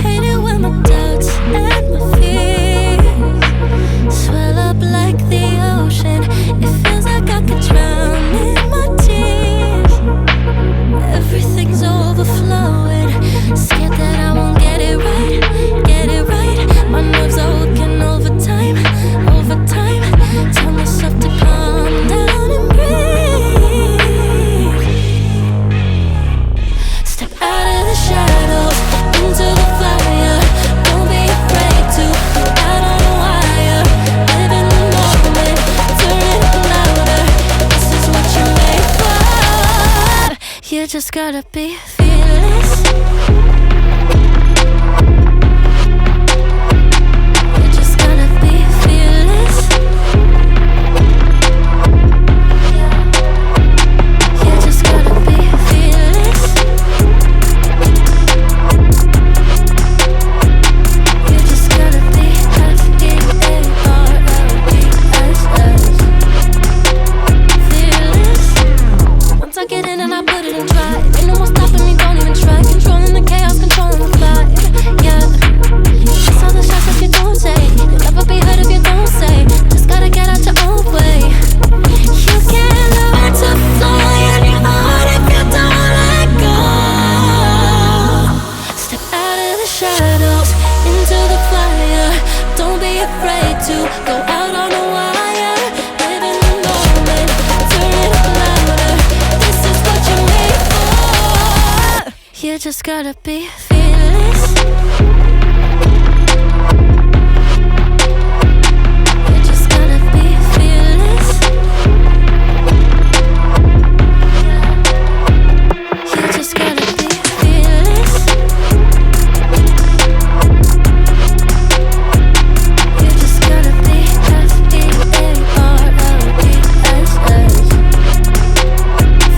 Hate it when my doubts and my fears swell up like the ocean. It feels like I could drown in my tears. Everything's overflowing. Scared that I won't get it right, get it right. My nerves are working overtime, overtime. Tell myself to calm down and breathe. Step out of the shadows into the fire. Don't be afraid to go out on a wire. Live in the moment, turn it up louder. This is what you're made for. You just gotta be fearless. You just gotta be fearless. You just gotta be fearless. You just gotta be F-E-A-R-L-E-S-S. Fearless. Once I get in and I put it in drive, ain't no more stopping me, don't even try. Controlling the chaos, controlling the vibe. Yeah. That's all the shots that you don't take. You'll never be heard if you don't say. Just gotta get out your own way. You can't learn to fly in your heart if you don't let go. Step out of the shadows into the fire. Don't be afraid to go out on a wire. Live in the moment, turn it up louder. This is what you're made for. You just gotta be fearless. You just gotta be fearless. You just gotta be fearless. You just gotta be F-E-A-R-L-E-S-S.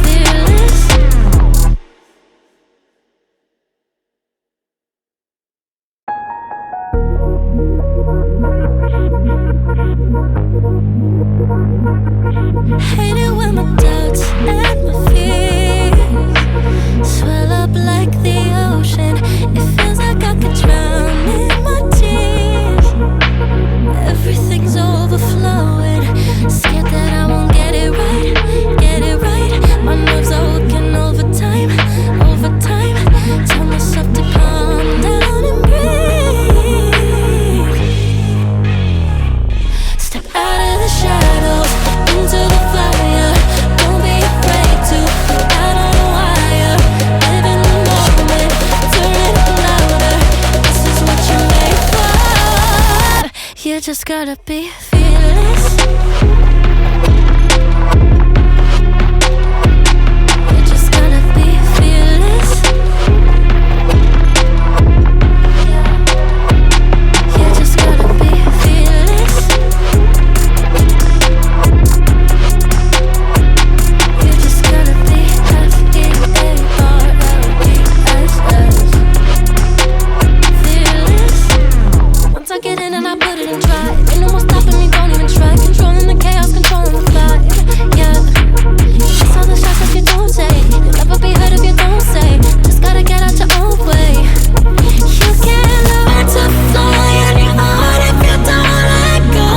Fearless. Hate it when my doubts and my fears swell up like the ocean. It feels like I could drown in my tears. Everything's overflowing. Scared that I won't get it right, get it right. My nerves are working overtime, overtime. Tell myself to calm down and breathe. Step out of the shadows into the fire. Don't be afraid to go out on a wire. Live in the moment, turn it up louder. This is what you're made for. You just gotta be fearless. You just gotta be fearless. You just gotta be fearless. You just gotta be F-E-A-R-L-E-S-S. Fearless. Once I get in and I put it in drive, ain't no more stopping me, don't even try. Controlling the chaos, controlling the vibe. Yeah. That's all the shots that you don't take. You'll never be heard if you don't say. Just gotta get out your own way. You can't learn to fly in your heart if you don't let go.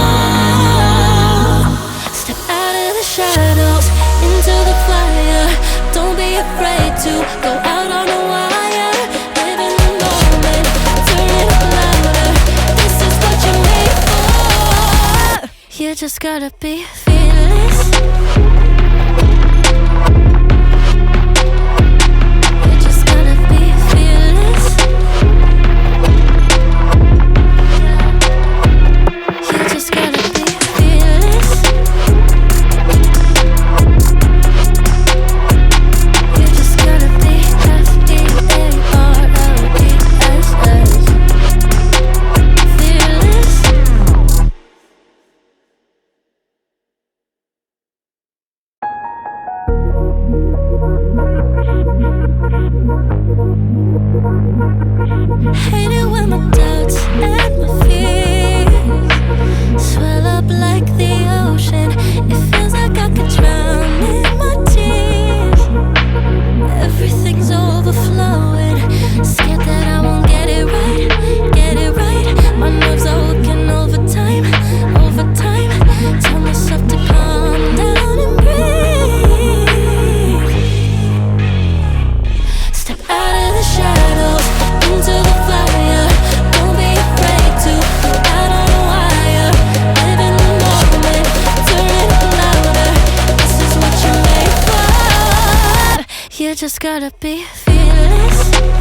Step out of the shadows into the fire. Don't be afraid to go out on a wire. Live in the moment, turn it up louder. This is what you're made for. You just gotta be fearless. You just gotta be fearless. You just gotta be fearless. You just gotta be F-E-A-R-L-E-S-S. Fearless. Hate it when my doubts and my fears swell up like the ocean. It feels like I could drown in my tears. just gotta be fearless.